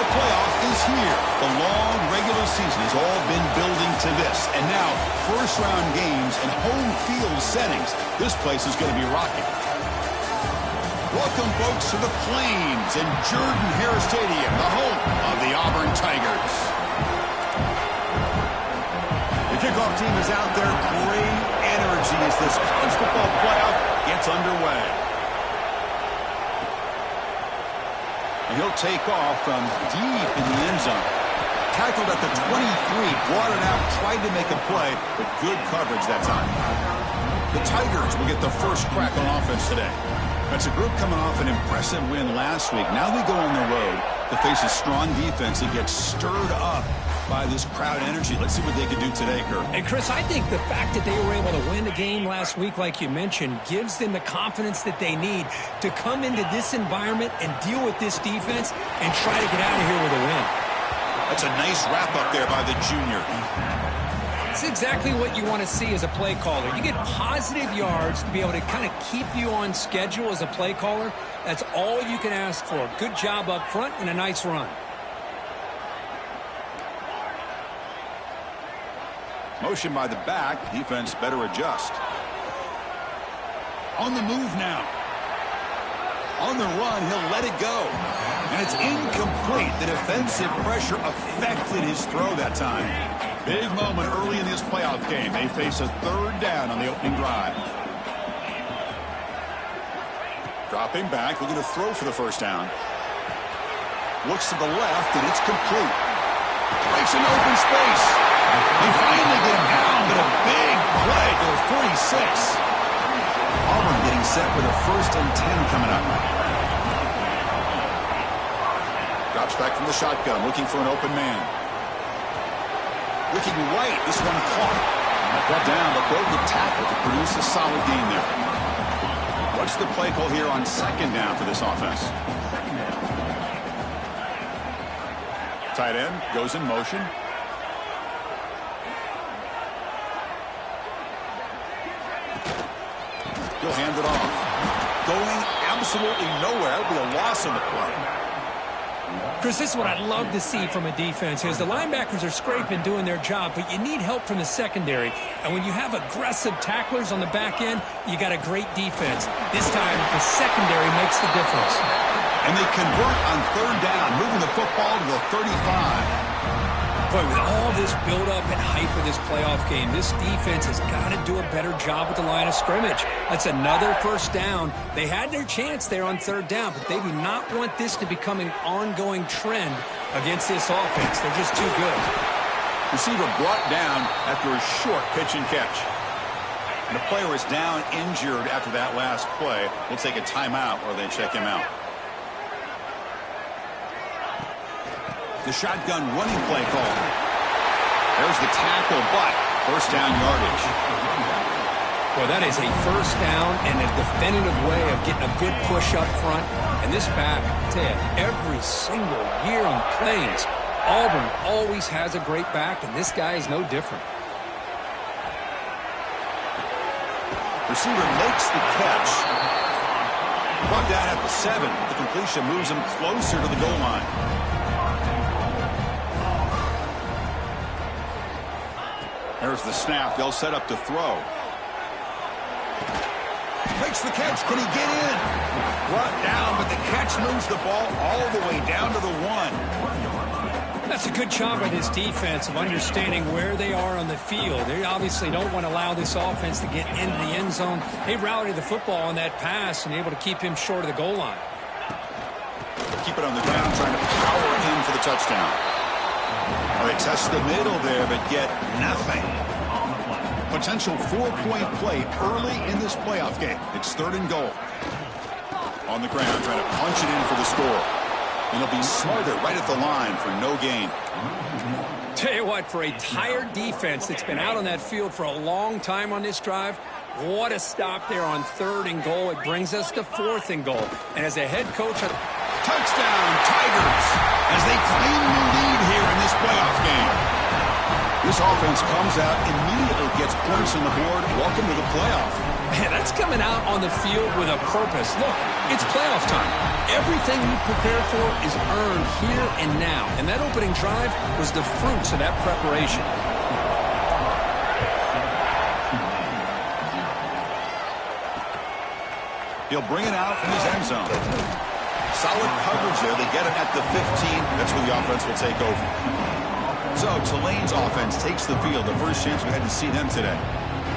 football playoff is here. The long regular season has all been building to this. And now, first-round games and home field settings. This place is going to be rocking. Welcome, folks, to the Plains and Jordan-Hare Stadium, the home of the Auburn Tigers. The kickoff team is out there. Great energy as this college football playoff gets underway. And he'll take off from deep in the end zone. Tackled at the 23, brought it out, tried to make a play, but good coverage that time. The Tigers will get the first crack on offense today. That's a group coming off an impressive win last week. Now they go on the road to face a strong defense that gets stirred up by this crowd energy. Let's see what they can do today, Kurt. And, Chris, I think the fact that they were able to win the game last week, like you mentioned, gives them the confidence that they need to come into this environment and deal with this defense and try to get out of here with a win. That's a nice wrap-up there by the junior. It's exactly what you want to see as a play caller. You get positive yards to be able to kind of keep you on schedule as a play caller. That's all you can ask for. Good job up front and a nice run. Motion by the back. Defense better adjust. On the move now. On the run, he'll let it go. And it's incomplete. The defensive pressure affected his throw that time. Big moment early in this playoff game. They face a third down on the opening drive. Dropping back, looking to throw for the first down. Looks to the left, and it's complete. Breaks an open space. They finally get him down, but a big play to the 46. Auburn getting set with a 1st and 10 coming up. Drops back from the shotgun, looking for an open man. Looking right, this one caught. Brought down, but broke the tackle to produce a solid gain there. What's the play call here on 2nd down for this offense? Tight end goes in motion. He'll hand it off. Going absolutely nowhere. That'll be a loss on the play. Chris, this is what I'd love to see from a defense is the linebackers are scraping, doing their job, but you need help from the secondary. And when you have aggressive tacklers on the back end, you got a great defense. This time, the secondary makes the difference. And they convert on 3rd down, moving the football to the 35. Boy, with all this build-up and hype of this playoff game, this defense has got to do a better job at the line of scrimmage. That's another 1st down. They had their chance there on 3rd down, but they do not want this to become an ongoing trend against this offense. They're just too good. Receiver brought down after a short pitch and catch. And the player is down injured after that last play. We'll take a timeout or they check him out. The shotgun running play call. There's the tackle, but 1st down yardage. Well, that is a 1st down and a definitive way of getting a good push up front. And this back, I tell you, every single year on the Plains, Auburn always has a great back, and this guy is no different. Receiver makes the catch. Brought down at the 7. The completion moves him closer to the goal line. There's the snap. They'll set up to throw. Makes the catch. Can he get in? Brought down, but the catch moves the ball all the way down to the 1. That's a good job by this defense of understanding where they are on the field. They obviously don't want to allow this offense to get into the end zone. They routed the football on that pass and able to keep him short of the goal line. Keep it on the ground, trying to power in for the touchdown. Well, they test the middle there, but get nothing. Potential 4-point play early in this playoff game. It's 3rd and goal. On the ground, trying to punch it in for the score. And he'll be smarter right at the line for no gain. Tell you what, for a tired defense that's been out on that field for a long time on this drive, what a stop there on 3rd and goal. It brings us to 4th and goal. And as a head coach... Touchdown, Tigers, as they claim the lead here in this playoff game. This offense comes out, immediately gets points on the board. Welcome to the playoff. Man, that's coming out on the field with a purpose. Look, it's playoff time. Everything you prepared for is earned here and now. And that opening drive was the fruits of that preparation. He'll bring it out from his end zone. Solid coverage there. They get it at the 15. That's where the offense will take over. So Tulane's offense takes the field. The first chance we had to see them today.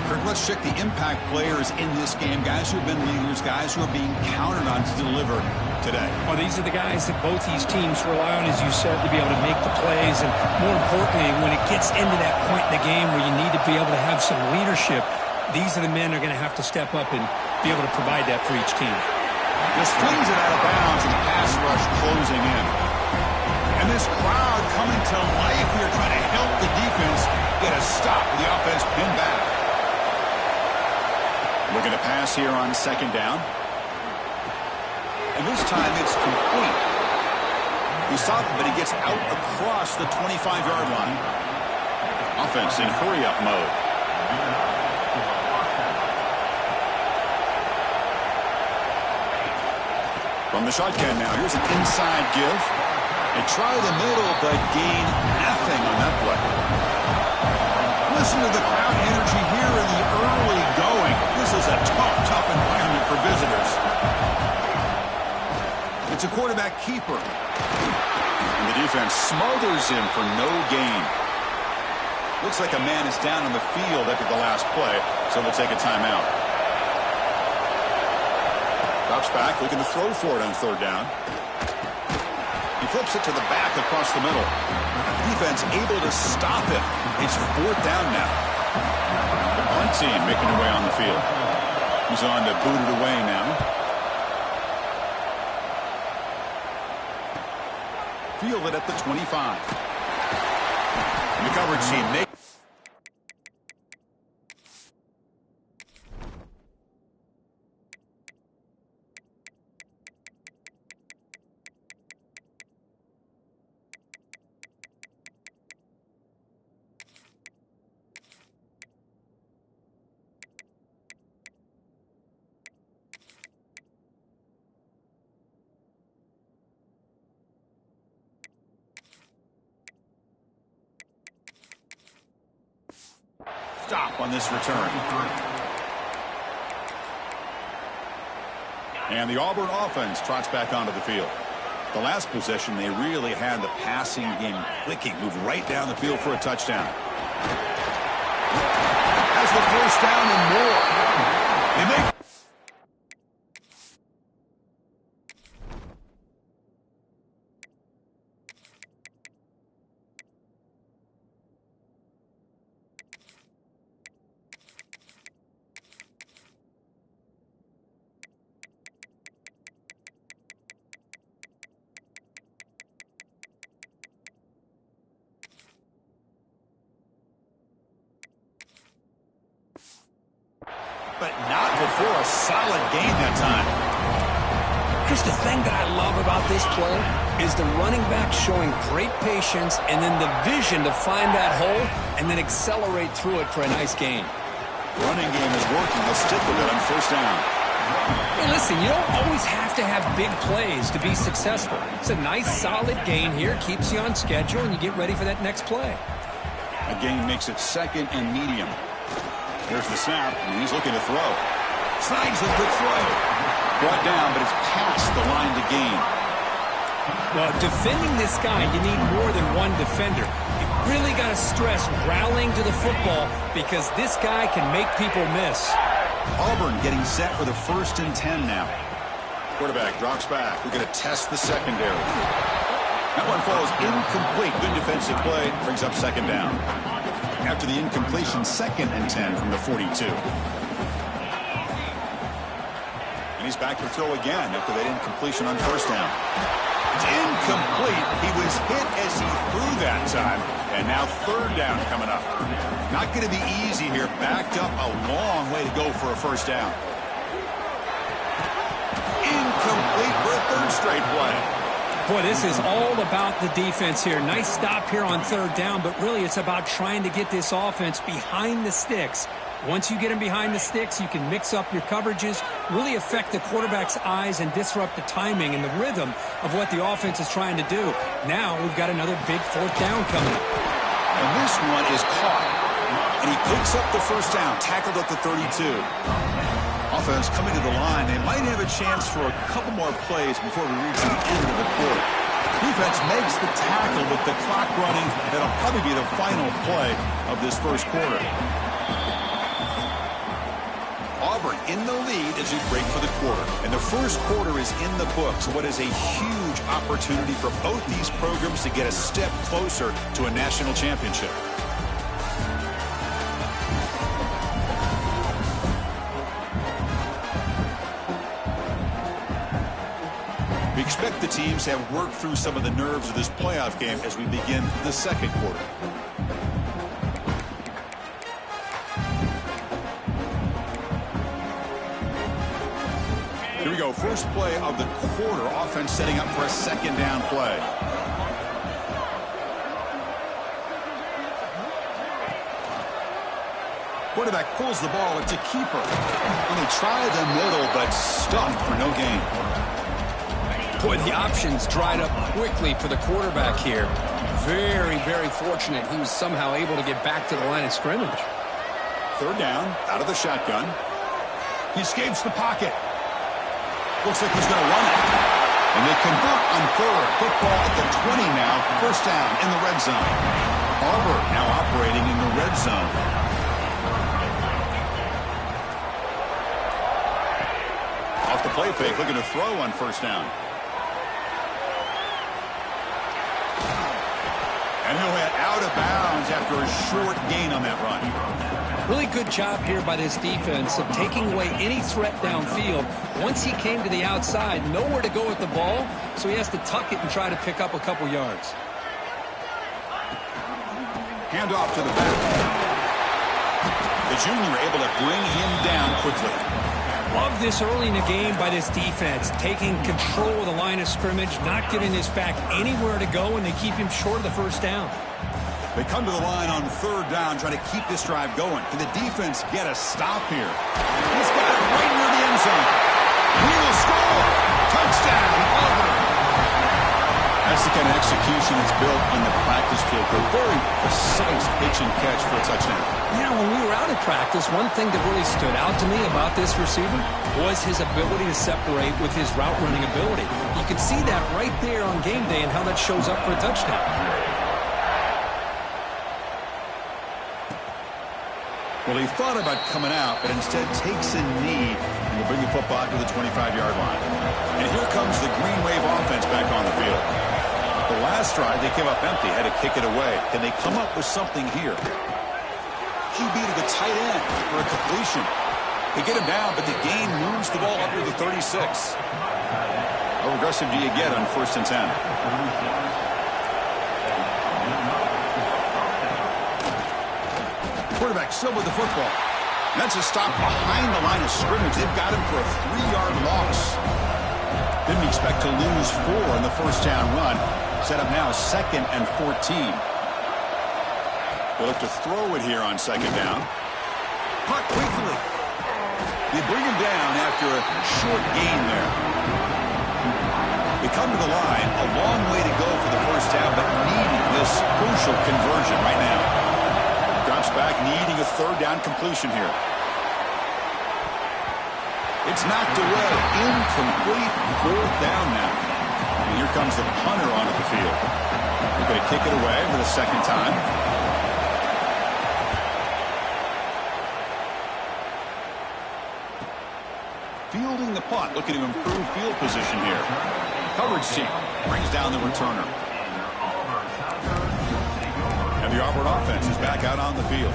Kirk, let's check the impact players in this game. Guys who have been leaders, guys who are being counted on to deliver today. Well, these are the guys that both these teams rely on, as you said, to be able to make the plays. And more importantly, when it gets into that point in the game where you need to be able to have some leadership, these are the men who are going to have to step up and be able to provide that for each team. Just flings it out of bounds and the pass rush closing in. And this crowd coming to life here trying to help the defense get a stop with the offense pinned back. Looking to pass here on second down. And this time it's complete. He stopped it, but he gets out across the 25-yard line. Offense in hurry-up mode. From the shotgun now, here's an inside give. They try the middle, but gain nothing on that play. Listen to the crowd energy here in the early going. This is a tough environment for visitors. It's a quarterback keeper. And the defense smothers him for no gain. Looks like a man is down on the field after the last play, so they'll take a timeout. Drops back, looking to throw for it on third down. He flips it to the back across the middle. Defense able to stop it. It's fourth down now. The punt team making their way on the field. He's on to boot it away now. Field it at the 25. And the coverage team makes. Stop on this return. And the Auburn offense trots back onto the field. The last possession, they really had the passing game clicking. Move right down the field for a touchdown. Has the first down and more. They make. But not before a solid gain that time. Chris, the thing that I love about this play is the running back showing great patience and then the vision to find that hole and then accelerate through it for a nice gain. Running game is working. They'll stick with it on first down. Hey, listen, you don't always have to have big plays to be successful. It's a nice, solid gain here. Keeps you on schedule, and you get ready for that next play. A gain makes it second and medium. Here's the snap, and he's looking to throw. Slides a good throw. Brought down, but it's past the line to gain. Well, defending this guy, you need more than one defender. You really got to stress rallying to the football because this guy can make people miss. Auburn getting set for the 1st and 10 now. Quarterback drops back. We're going to test the secondary. That one falls incomplete. Good defensive play. Brings up second down. After the incompletion, 2nd and 10 from the 42. And he's back to throw again after that incompletion on first down. It's incomplete. He was hit as he threw that time. And now third down coming up. Not going to be easy here. Backed up a long way to go for a first down. Incomplete for a third straight play. Boy, this is all about the defense here. Nice stop here on third down, but really it's about trying to get this offense behind the sticks Once you get him behind the sticks, you can mix up your coverages, really affect the quarterback's eyes and disrupt the timing and the rhythm of what the offense is trying to do. Now we've got another big fourth down coming up. And this one is caught. And he picks up the first down, tackled at the 32. Offense coming to the line. They might have a chance for a couple more plays before we reach the end of the quarter. Defense makes the tackle with the clock running. That'll probably be the final play of this first quarter. Auburn in the lead as we break for the quarter. And the first quarter is in the books. What is a huge opportunity for both these programs to get a step closer to a national championship. We expect the teams to have worked through some of the nerves of this playoff game as we begin the second quarter. Here we go. First play of the quarter. Offense setting up for a second down play. Quarterback pulls the ball. It's a keeper. And they try the middle, but stuffed for no gain. Boy, the options dried up quickly for the quarterback here. Very, very fortunate he was somehow able to get back to the line of scrimmage. Third down, out of the shotgun. He escapes the pocket. Looks like he's going to run it. And they convert on third. Football at the 20 now. First down in the red zone. Auburn now operating in the red zone. Off the play fake, looking to throw on first down. And he'll head out of bounds after a short gain on that run. Really good job here by this defense of taking away any threat downfield. Once he came to the outside, nowhere to go with the ball, so he has to tuck it and try to pick up a couple yards. Hand off to the back. The junior able to bring him down quickly. Love this early in the game by this defense, taking control of the line of scrimmage, not giving this back anywhere to go, and they keep him short of the first down. They come to the line on third down, trying to keep this drive going. Can the defense get a stop here? He's got it right near the end zone. He will score. Touchdown, Auburn. That's the kind of execution that's built on the practice field. A very precise pitch and catch for a touchdown. Yeah, when we were out of practice, one thing that really stood out to me about this receiver was his ability to separate with his route running ability. You can see that right there on game day and how that shows up for a touchdown. Well, he thought about coming out, but instead takes a knee and will bring the football to the 25-yard line. And here comes the Green Wave offense back on the field. The last drive, they came up empty, had to kick it away. Can they come up with something here? QB to the tight end for a completion. They get him down, but the gain moves the ball up to the 36. How aggressive do you get on 1st and 10? Quarterback still with the football. That's a stop behind the line of scrimmage. They've got him for a 3-yard loss. Didn't expect to lose 4 on the first down run. Set up now 2nd and 14. They'll look to throw it here on 2nd down. Caught quickly. They bring him down after a short gain there. They come to the line. A long way to go for the first down, but needing this crucial conversion right now. Drops back, needing a 3rd down completion here. It's knocked away. Incomplete. 4th down now. And here comes the punter onto the field. They're going to kick it away for the 2nd time. Fielding the punt, looking to improve field position here. Coverage team brings down the returner. And the Auburn offense is back out on the field.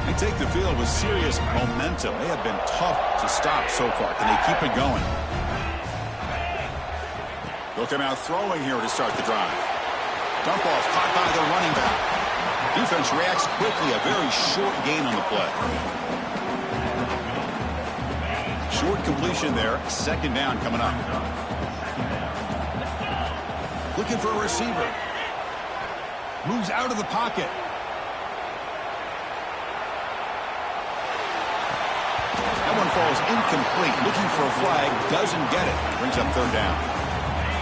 They take the field with serious momentum. They have been tough to stop so far. Can they keep it going? They'll come out throwing here to start the drive. Dump off caught by the running back. Defense reacts quickly. A very short gain on the play. Short completion there. 2nd down coming up. Looking for a receiver. Moves out of the pocket. one falls incomplete, looking for a flag, doesn't get it. Brings up third down.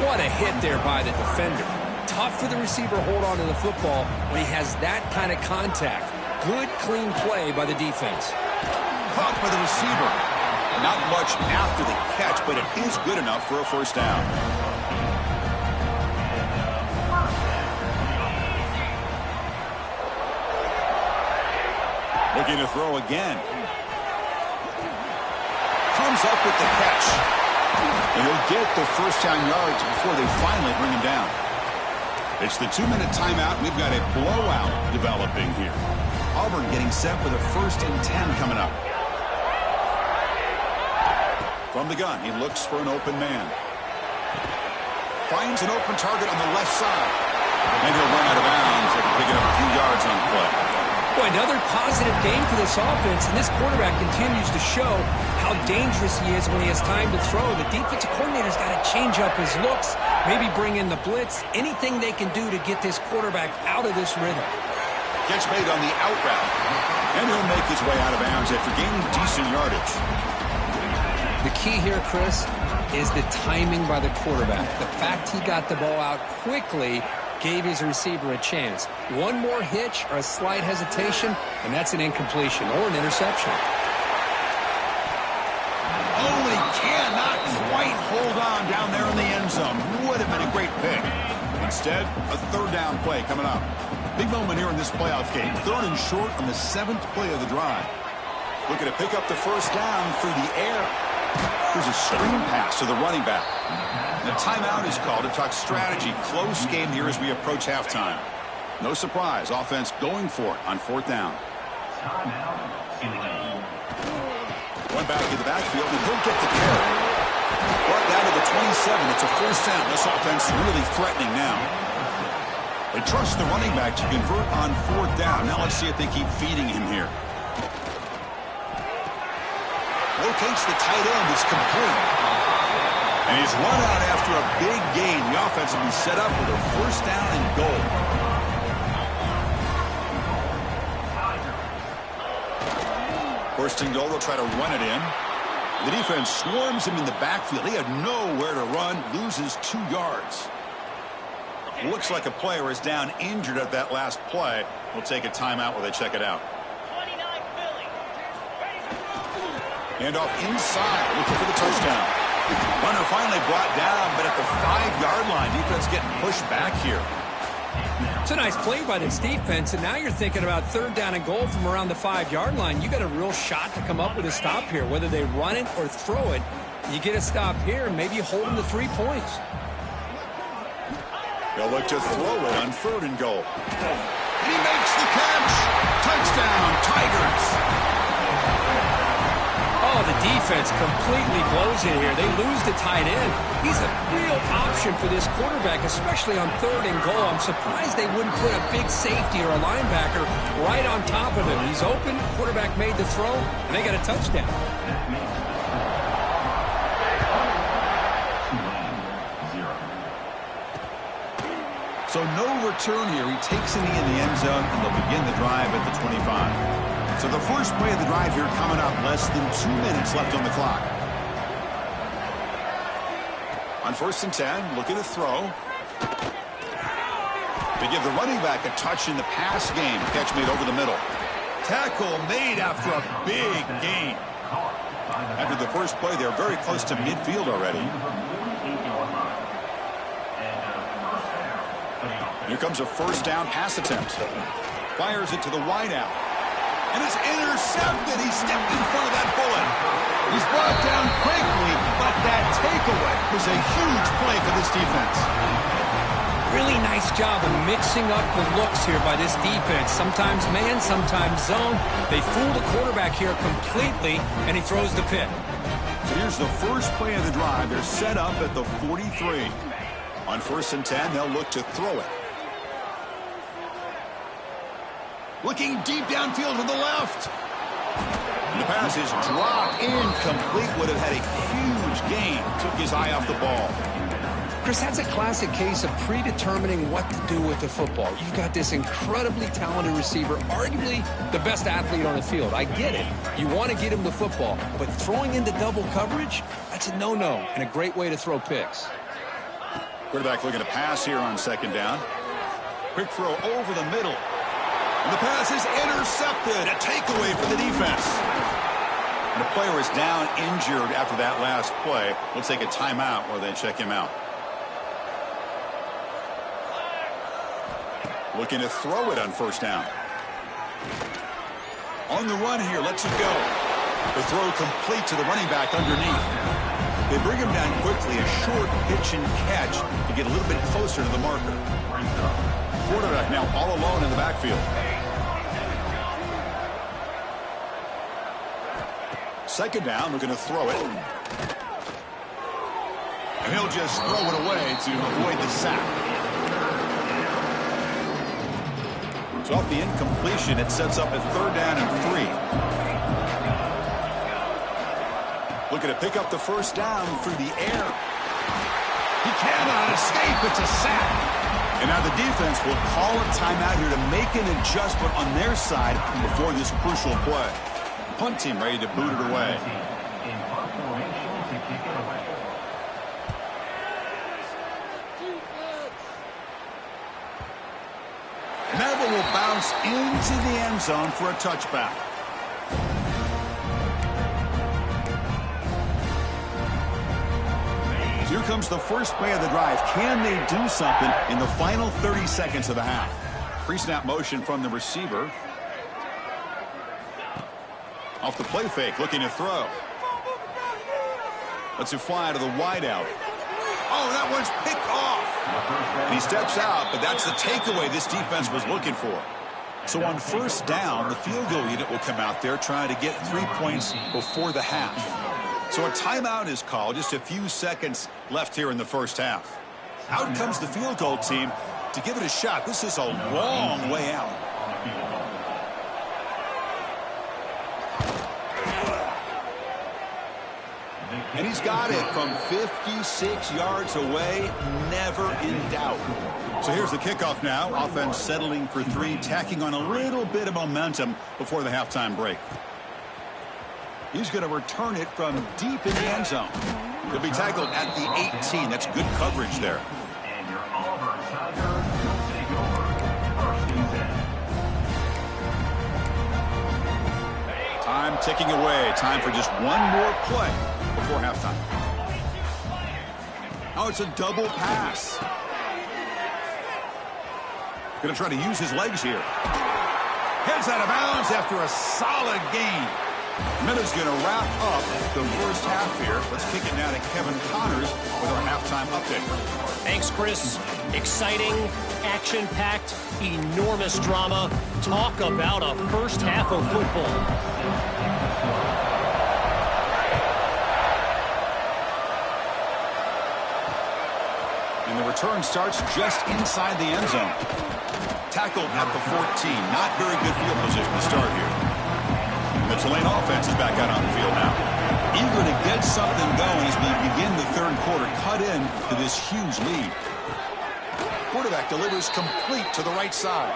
What a hit there by the defender. Tough for the receiver to hold on to the football when he has that kind of contact. Good, clean play by the defense. Caught by the receiver. Not much after the catch, but it is good enough for a first down. Looking to throw again. Comes up with the catch. And he'll get the first down yards before they finally bring him down. It's the 2-minute timeout. We've got a blowout developing here. Auburn getting set with a 1st and 10 coming up. From the gun, he looks for an open man. Finds an open target on the left side. And he'll run out of bounds after picking up a few yards on the play. Boy, another positive game for this offense, and this quarterback continues to show how dangerous he is when he has time to throw. The defensive coordinator's got to change up his looks, maybe bring in the blitz, anything they can do to get this quarterback out of this rhythm. Catch made on the out route, and he'll make his way out of bounds after gaining decent yardage. The key here, Chris, is the timing by the quarterback. The fact he got the ball out quickly gave his receiver a chance. One more hitch or a slight hesitation, and that's an incompletion or an interception. Oh, he cannot quite hold on down there in the end zone. Would have been a great pick. Instead, a third down play coming up. Big moment here in this playoff game. 3rd and short on the 7th play of the drive. Looking to pick up the first down through the air. Here's a screen pass to the running back. The timeout is called to talk strategy. Close game here as we approach halftime. No surprise, offense going for it on 4th down. One back in the backfield, and he'll get the carry. Brought down to the 27. It's a first down. This offense really threatening now. They trust the running back to convert on 4th down. Now let's see if they keep feeding him here. Locates the tight end. It's complete. And he's run out after a big gain. The offense will be set up with a first down and goal. First and goal, they'll try to run it in. The defense swarms him in the backfield. He had nowhere to run, loses 2 yards. Looks like a player is down injured at that last play. We'll take a timeout while they check it out. Hand off inside, looking for the touchdown. Runner finally brought down, but at the 5-yard line, defense getting pushed back here. It's a nice play by this defense, and now you're thinking about 3rd down and goal from around the 5-yard line. You got a real shot to come up with a stop here. Whether they run it or throw it, you get a stop here, and maybe you hold them to 3 points. They'll look to throw it on 3rd and goal. He makes the catch. Touchdown, Tigers. Oh, the defense completely blows it here. They lose the tight end. He's a real option for this quarterback, especially on 3rd and goal. I'm surprised they wouldn't put a big safety or a linebacker right on top of him. He's open, quarterback made the throw, and they got a touchdown. So no return here. He takes a knee in the end zone, and they'll begin the drive at the 25. So the first play of the drive here coming up. Less than 2 minutes left on the clock. On 1st and 10, looking to throw. They give the running back a touch in the pass game. Catch made over the middle. Tackle made after a big gain. After the first play, they're very close to midfield already. Here comes a first down pass attempt. Fires it to the wideout. And it's intercepted. He stepped in front of that bullet. He's brought down quickly, but that takeaway was a huge play for this defense. Really nice job of mixing up the looks here by this defense. Sometimes man, sometimes zone. They fool the quarterback here completely, and he throws the pick. So here's the first play of the drive. They're set up at the 43. On 1st and 10, they'll look to throw it. Looking deep downfield to the left. The pass is dropped incomplete. Would have had a huge gain. Took his eye off the ball. Chris, that's a classic case of predetermining what to do with the football. You've got this incredibly talented receiver, arguably the best athlete on the field. I get it. You want to get him the football, but throwing into double coverage, that's a no-no and a great way to throw picks. Quarterback looking to pass here on second down. Quick throw over the middle. And the pass is intercepted. A takeaway for the defense. And the player is down injured after that last play. We'll take a timeout while they check him out. Looking to throw it on first down. On the run here, lets it go. The throw complete to the running back underneath. They bring him down quickly, a short pitch and catch to get a little bit closer to the marker. Quarterback now all alone in the backfield. Second down, looking to throw it. And he'll just throw it away to avoid the sack. So off the incompletion, it sets up a third down and 3. Looking to pick up the first down through the air. He cannot escape. It's a sack. And now the defense will call a timeout here to make an adjustment on their side before this crucial play. Punt team ready to boot it away. Neville will bounce into the end zone for a touchback. Here comes the first play of the drive. Can they do something in the final 30 seconds of the half? Pre-snap motion from the receiver. Off the play fake, looking to throw. Lets it fly to the wideout. Oh, that one's picked off. And he steps out, but that's the takeaway this defense was looking for. So on first down, the field goal unit will come out there trying to get 3 points before the half. So a timeout is called, just a few seconds left here in the first half. Out comes the field goal team to give it a shot. This is a long way out. And he's got it from 56 yards away, never in doubt. So here's the kickoff now. Offense settling for 3, tacking on a little bit of momentum before the halftime break. He's going to return it from deep in the end zone. He'll be tackled at the 18. That's good coverage there. Time ticking away. Time for just one more play before halftime. Oh, it's a double pass. Going to try to use his legs here. Heads out of bounds after a solid gain. Miller's going to wrap up the first half here. Let's kick it now to Kevin Connors with our halftime update. Thanks, Chris. Exciting, action-packed, enormous drama. Talk about a first half of football. And the return starts just inside the end zone. Tackled at the 14. Not very good field position to start here. The Tulane offense is back out on the field now. Eager to get something going as we begin the third quarter. Cut in to this huge lead. Quarterback delivers complete to the right side.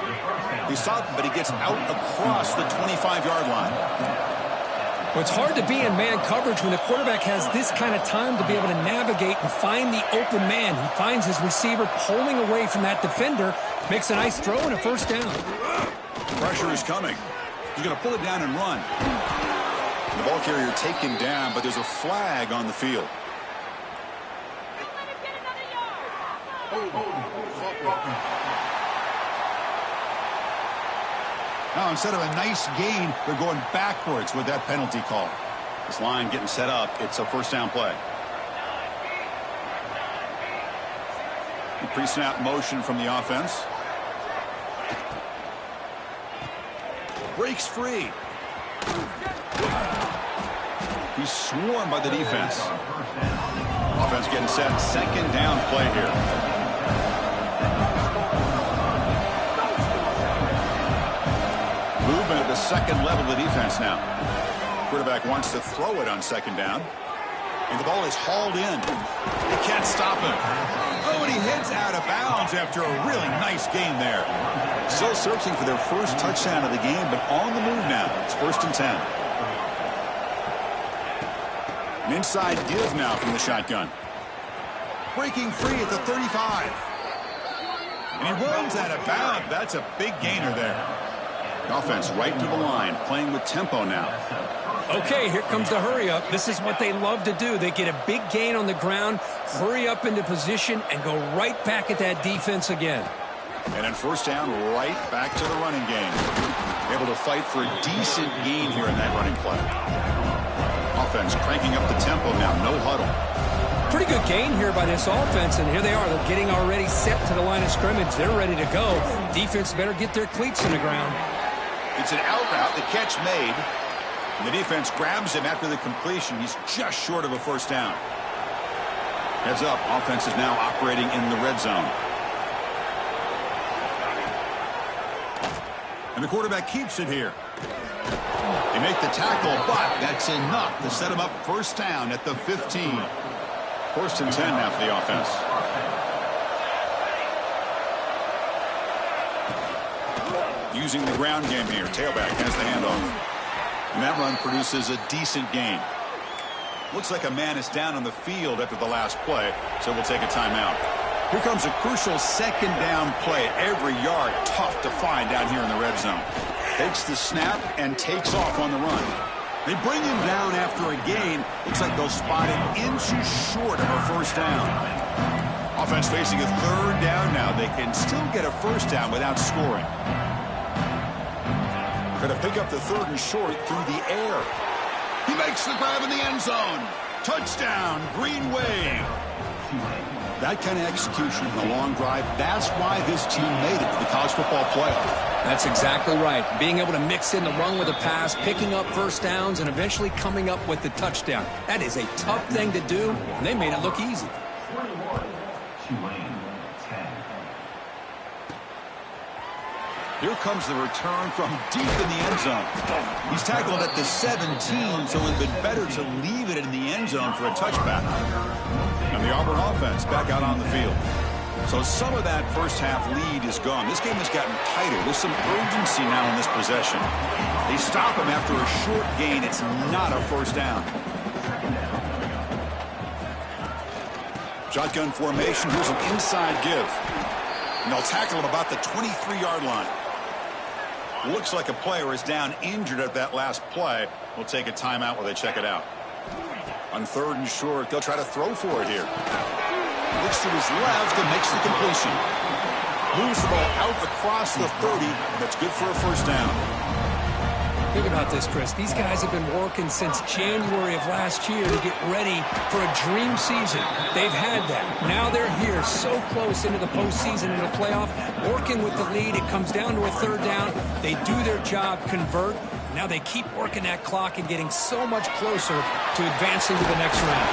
He's stopped, but he gets out across the 25-yard line. Well, it's hard to be in man coverage when the quarterback has this kind of time to be able to navigate and find the open man. He finds his receiver pulling away from that defender, makes a nice throw and a first down. Pressure is coming. He's going to pull it down and run. The ball carrier taken down, but there's a flag on the field. Now, instead of a nice gain, they're going backwards with that penalty call. This line getting set up. It's a first down play. Pre-snap motion from the offense. Breaks free. He's swarmed by the defense. Offense getting set. Second down play here. Movement at the second level of the defense now. Quarterback wants to throw it on second down. And the ball is hauled in. They can't stop him. Oh, and he heads out of bounds after a really nice game there. Still searching for their first touchdown of the game, but on the move now. It's 1st and 10. An inside give now from the shotgun. Breaking free at the 35. And he runs out of bounds. That's a big gainer there. Offense right to the line, playing with tempo now. Okay, here comes the hurry up. This is what they love to do. They get a big gain on the ground, hurry up into position, and go right back at that defense again. And then 1st down, right back to the running game. Able to fight for a decent gain here in that running play. Offense cranking up the tempo now, no huddle. Pretty good gain here by this offense, and here they are. They're getting already set to the line of scrimmage. They're ready to go. Defense better get their cleats in the ground. It's an out route, the catch made. And the defense grabs him after the completion. He's just short of a 1st down. Heads up, offense is now operating in the red zone. And the quarterback keeps it here. They make the tackle, but that's enough to set him up 1st down at the 15. 1st and 10 now for the offense. Using the ground game here. Tailback has the handoff. And that run produces a decent gain. Looks like a man is down on the field after the last play, so we'll take a timeout. Here comes a crucial 2nd down play. Every yard tough to find down here in the red zone. Takes the snap and takes off on the run. They bring him down after a gain. Looks like they'll spot him inches short of a 1st down. Offense facing a 3rd down now. They can still get a 1st down without scoring. Going to pick up the 3rd and short through the air. He makes the grab in the end zone. Touchdown, Green Wave. That kind of execution in the long drive, that's why this team made it to the college football playoff. That's exactly right. Being able to mix in the run with a pass, picking up 1st downs, and eventually coming up with the touchdown. That is a tough thing to do, and they made it look easy. Here comes the return from deep in the end zone. He's tackled at the 17, so it would have been better to leave it in the end zone for a touchback. And the Auburn offense back out on the field. So some of that 1st half lead is gone. This game has gotten tighter. There's some urgency now in this possession. They stop him after a short gain. It's not a 1st down. Shotgun formation. Here's an inside give. And they'll tackle him about the 23-yard line. Looks like a player is down injured at that last play. We'll take a timeout while they check it out. On 3rd and short, they'll try to throw for it here. Looks to his left and makes the completion. Moves the ball out across the 30. That's good for a 1st down. Think about this, Chris. These guys have been working since January of last year to get ready for a dream season. They've had that. Now they're here so close into the postseason and the playoff, working with the lead. It comes down to a 3rd down. They do their job, convert. Now they keep working that clock and getting so much closer to advancing to the next round.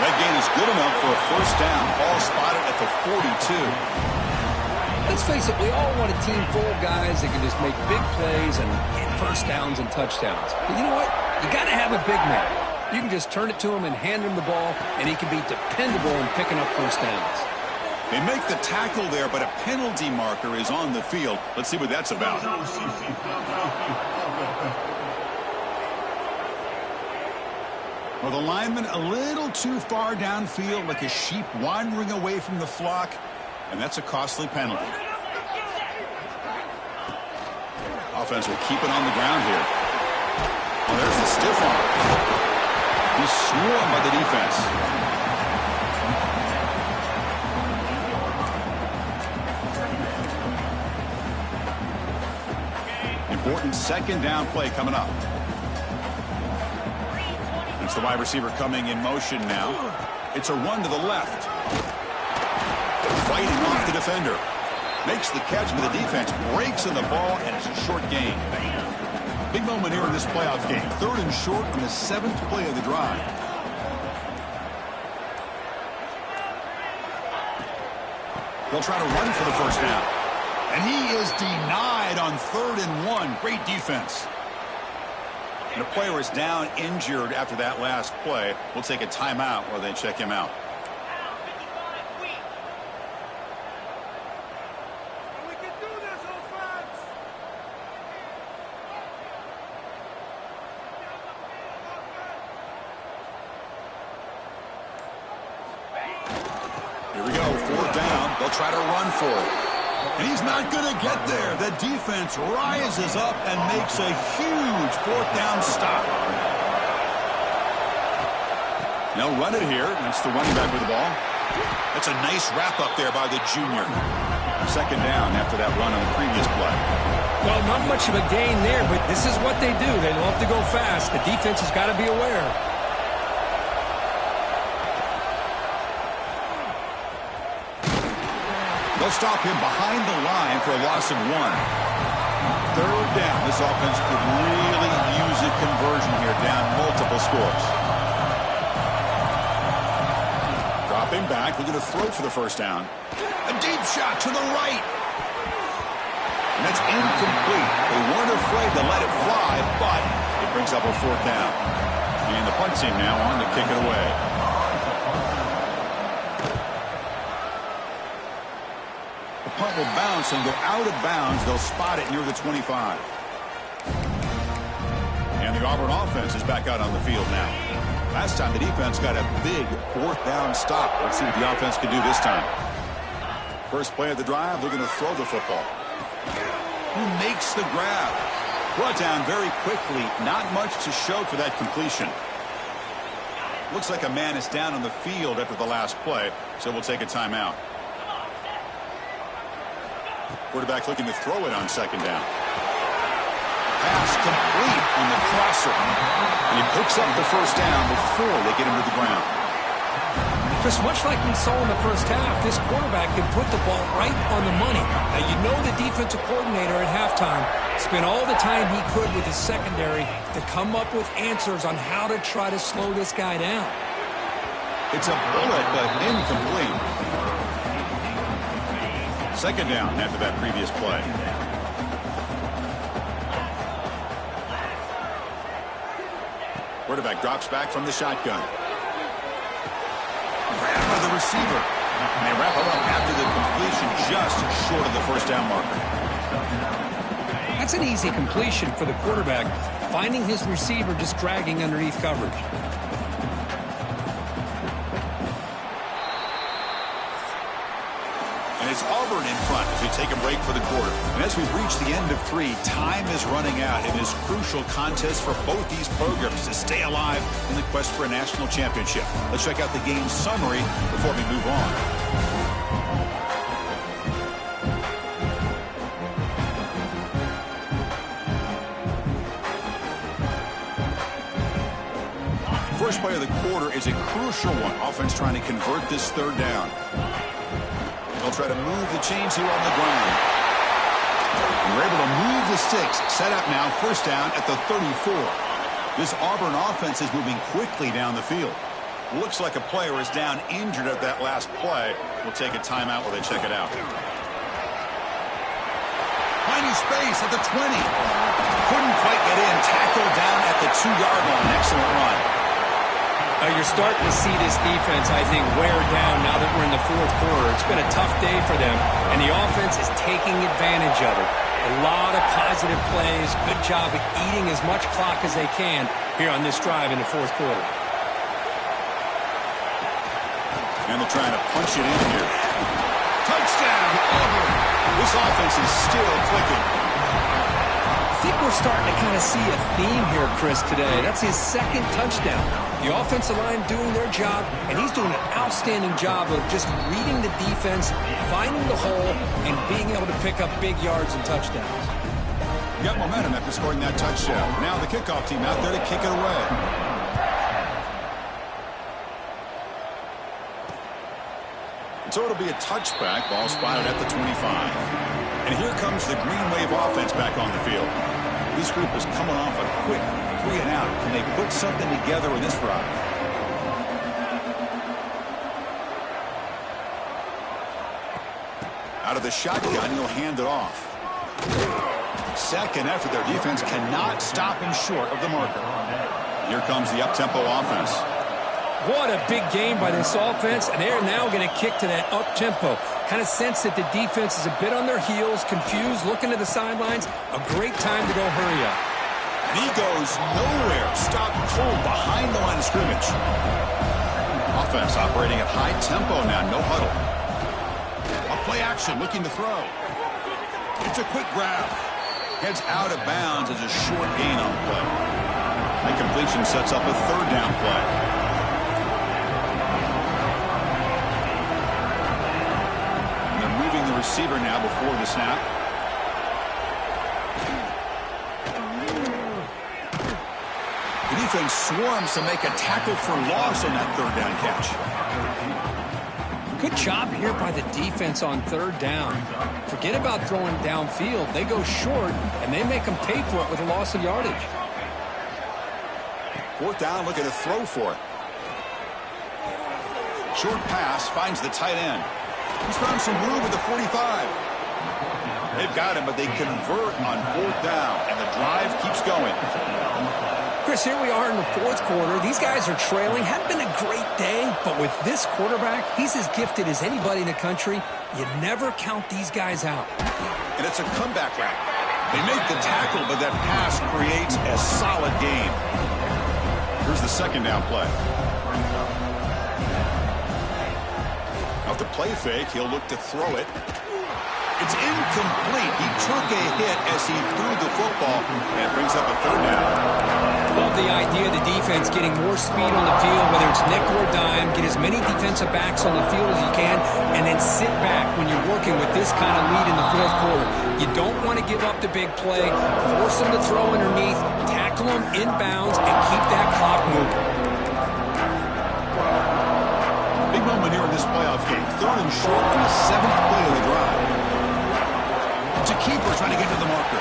That gain is good enough for a 1st down. Ball spotted at the 42. Let's face it, we all want a team full of guys that can just make big plays and get 1st downs and touchdowns. But you know what? You got to have a big man. You can just turn it to him and hand him the ball, and he can be dependable in picking up 1st downs. They make the tackle there, but a penalty marker is on the field. Let's see what that's about. Well, the lineman a little too far downfield, like a sheep wandering away from the flock. And that's a costly penalty. Offense will keep it on the ground here. Oh, there's the stiff arm. He's swarmed by the defense. Important 2nd down play coming up. It's the wide receiver coming in motion now. It's a run to the left. Fighting off the defender. Makes the catch, but the defense breaks in the ball, and it's a short gain. Big moment here in this playoff game. 3rd and short on the 7th play of the drive. They'll try to run for the 1st down. And he is denied on 3rd and 1. Great defense. And the player is down injured after that last play. We'll take a timeout while they check him out. Here we go, 4th down. They'll try to run for it. And he's not going to get there. The defense rises up and makes a huge 4th down stop. They'll run it here. That's the running back with the ball. That's a nice wrap up there by the junior. 2nd down after that run on the previous play. Well, not much of a gain there, but this is what they do. They love to go fast. The defense has got to be aware. They'll stop him behind the line for a loss of 1. 3rd down. This offense could really use a conversion here, down multiple scores. Dropping back, looking to throw for the 1st down. A deep shot to the right. And that's incomplete. They weren't afraid to let it fly, but it brings up a 4th down. And the punt team now on to kick it away. The punt will bounce and go out of bounds. They'll spot it near the 25. And the Auburn offense is back out on the field now. Last time the defense got a big 4th down stop. Let's see what the offense can do this time. First play of the drive, looking to throw the football. Who makes the grab? Brought down very quickly. Not much to show for that completion. Looks like a man is down on the field after the last play, so we'll take a timeout. Quarterback looking to throw it on 2nd down. Pass complete on the crosser. And he picks up the 1st down before they get him to the ground. Just much like we saw in the first half, this quarterback can put the ball right on the money. Now, you know the defensive coordinator at halftime spent all the time he could with his secondary to come up with answers on how to try to slow this guy down. It's a bullet, but incomplete. 2nd down after that previous play. Quarterback drops back from the shotgun. Grab by the receiver. And they wrap it up after the completion just short of the 1st down marker. That's an easy completion for the quarterback, finding his receiver just dragging underneath coverage. And it's Auburn in front as we take a break for the quarter. And as we've reached the end of 3, time is running out in this crucial contest for both these programs to stay alive in the quest for a national championship. Let's check out the game summary before we move on. First play of the quarter is a crucial one. Offense trying to convert this 3rd down. They'll try to move the chains here on the ground. And we're able to move the sticks. Set up now, 1st down at the 34. This Auburn offense is moving quickly down the field. Looks like a player is down injured at that last play. We'll take a timeout while they check it out. Finding space at the 20. Couldn't quite get in. Tackled down at the 2-yard line. Excellent run. You're starting to see this defense, I think, wear down now that we're in the 4th quarter. It's been a tough day for them, and the offense is taking advantage of it. A lot of positive plays. Good job of eating as much clock as they can here on this drive in the 4th quarter. And they're trying to punch it in here. Touchdown, Auburn. This offense is still clicking. I think we're starting to kind of see a theme here, Chris, today. That's his 2nd touchdown. The offensive line doing their job, and he's doing an outstanding job of just reading the defense, finding the hole, and being able to pick up big yards and touchdowns. Got momentum after scoring that touchdown. Now the kickoff team out there to kick it away. So it'll be a touchback. Ball spotted at the 25. And here comes the Green Wave offense back on the field. This group is coming off a quick 3 and out. Can they put something together in this drive? Out of the shotgun, he'll hand it off. 2nd effort. Their defense cannot stop him short of the marker. Here comes the up-tempo offense. What a big game by this offense, and they're now going to kick to that up-tempo. Kind of sense that the defense is a bit on their heels, confused, looking to the sidelines. A great time to go hurry up. And he goes nowhere. Stopped cold behind the line of scrimmage. Offense operating at high tempo now, no huddle. Play action, looking to throw. It's a quick grab. Heads out of bounds as a short gain on the play. That completion sets up a third down play. And they're moving the receiver now before the snap. The defense swarms to make a tackle for loss on that third down catch. Good job here by the defense on third down. Forget about throwing downfield. They go short, and they make them pay for it with a loss of yardage. Fourth down, looking to throw for it. Short pass, finds the tight end. He's found some room at the 45. They've got him, but they convert on fourth down, and the drive keeps going. Chris, here we are in the fourth quarter. These guys are trailing. Hadn't been a great day, but with this quarterback, he's as gifted as anybody in the country. You never count these guys out. And it's a comeback route. They make the tackle, but that pass creates a solid gain. Here's the second down play. Off the play fake, he'll look to throw it. It's incomplete. He took a hit as he threw the football, and it brings up a third down. Love the idea of the defense getting more speed on the field, whether it's nickel or dime, get as many defensive backs on the field as you can, and then sit back when you're working with this kind of lead in the fourth quarter. You don't want to give up the big play, force them to throw underneath, tackle them inbounds, and keep that clock moving. Big moment here in this playoff game. Third and short on the seventh play of the drive. It's a keeper trying to get to the marker.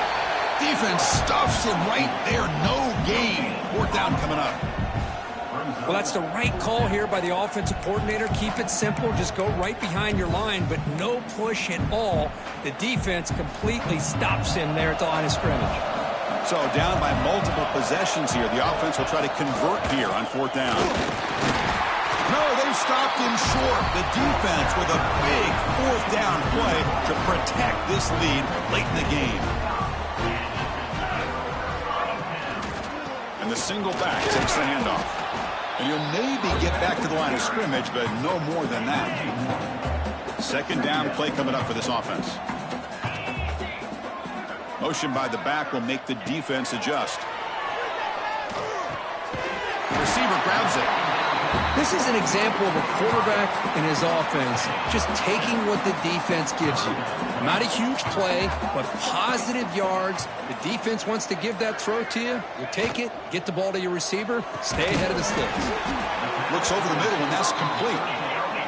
Defense stuffs him right there. No gain. Fourth down coming up. Well, that's the right call here by the offensive coordinator. Keep it simple. Just go right behind your line, but no push at all. The defense completely stops him there at the line of scrimmage. So down by multiple possessions here. The offense will try to convert here on fourth down. No, they've stopped him short. The defense with a big fourth down play to protect this lead late in the game. And the single back takes the handoff. And he'll maybe get back to the line of scrimmage, but no more than that. Second down play coming up for this offense. Motion by the back will make the defense adjust. The receiver grabs it. This is an example of a quarterback and his offense just taking what the defense gives you. Not a huge play, but positive yards. The defense wants to give that throw to you. You take it, get the ball to your receiver, stay ahead of the sticks. Looks over the middle, and that's complete.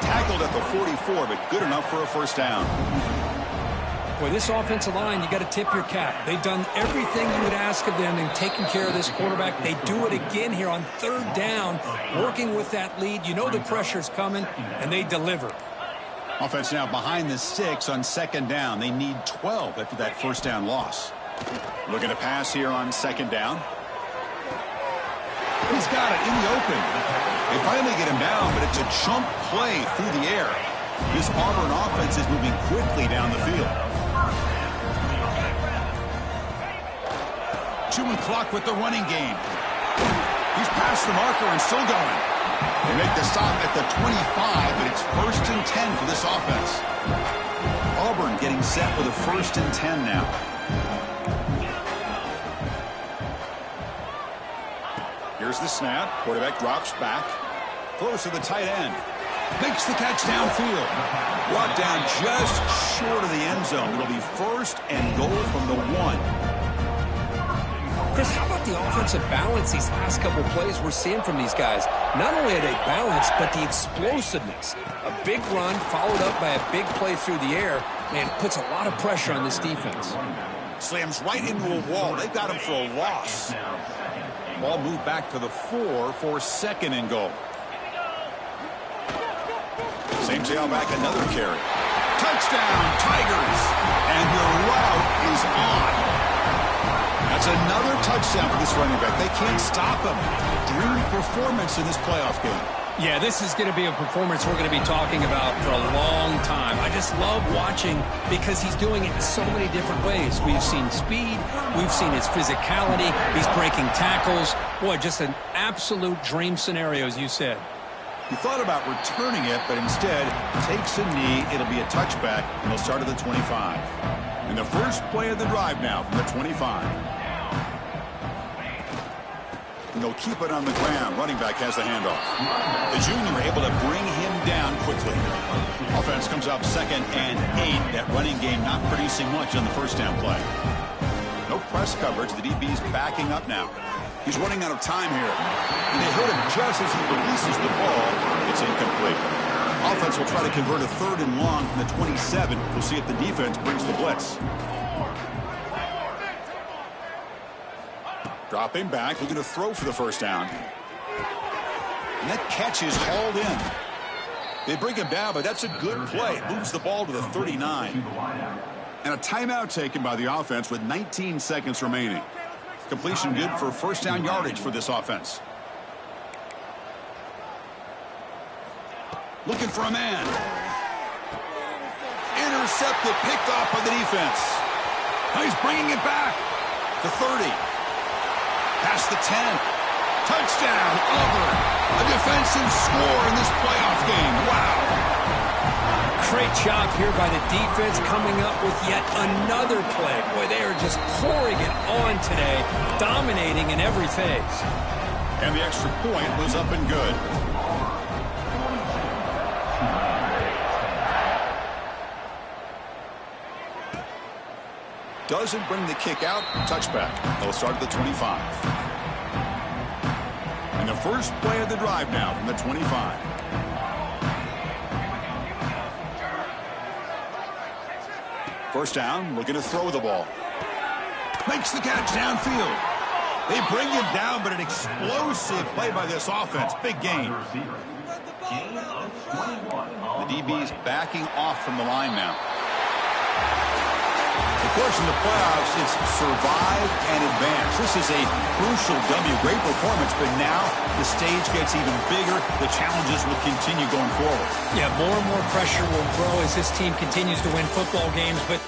Tackled at the 44, but good enough for a first down. Boy, this offensive line, you got to tip your cap. They've done everything you would ask of them in taking care of this quarterback. They do it again here on third down, working with that lead. You know the pressure's coming, and they deliver. Offense now behind the 6 on second down. They need 12 after that first down loss. Looking to pass here on second down. He's got it in the open. They finally get him down, but it's a chunk play through the air. This Auburn offense is moving quickly down the field. 2 clock with the running game. He's past the marker and still going. They make the stop at the 25, but it's 1st and 10 for this offense. Auburn getting set with a 1st and 10 now. Here's the snap. Quarterback drops back. Close to the tight end. Makes the catch downfield. Brought down just short of the end zone. It'll be 1st and goal from the 1. Chris, how about the offensive balance these last couple plays we're seeing from these guys? Not only are they balanced, but the explosiveness. A big run followed up by a big play through the air, and puts a lot of pressure on this defense. Slams right into a wall. They've got him for a loss. Ball moved back to the 4 for 2nd and goal. Same tailback, another carry. Touchdown, Tigers! And the route is on. That's another touchdown for this running back. They can't stop him. Dream performance in this playoff game. Yeah, this is going to be a performance we're going to be talking about for a long time. I just love watching because he's doing it in so many different ways. We've seen speed. We've seen his physicality. He's breaking tackles. Boy, just an absolute dream scenario, as you said. He thought about returning it, but instead takes a knee. It'll be a touchback, and they'll start at the 25. And the first play of the drive now from the 25. And they'll keep it on the ground. Running back has the handoff. The junior able to bring him down quickly. Offense comes up 2nd and 8. That running game not producing much on the first down play. No press coverage. The DB's backing up now. He's running out of time here. And they hit him just as he releases the ball. It's incomplete. Offense will try to convert a 3rd and long from the 27. We'll see if the defense brings the blitz. Dropping back, looking to throw for the first down. And that catch is hauled in. They bring him down, but that's a good play. It moves the ball to the 39. And a timeout taken by the offense with 19 seconds remaining. Completion good for first down yardage for this offense. Looking for a man. Intercepted, picked off by the defense. Now he's bringing it back. The 30. Past the 10. Touchdown, Auburn. A defensive score in this playoff game. Wow. Great job here by the defense coming up with yet another play. Boy, they are just pouring it on today, dominating in every phase. And the extra point was up and good. Doesn't bring the kick out. Touchback. They'll start at the 25. And the first play of the drive now from the 25. First down, looking to throw the ball. Makes the catch downfield. They bring him down, but an explosive play by this offense. Big gain. The DB's backing off from the line now. Of course, in the playoffs, it's survive and advance. This is a crucial W. Great performance, but now the stage gets even bigger. The challenges will continue going forward. Yeah, more and more pressure will grow as this team continues to win football games, but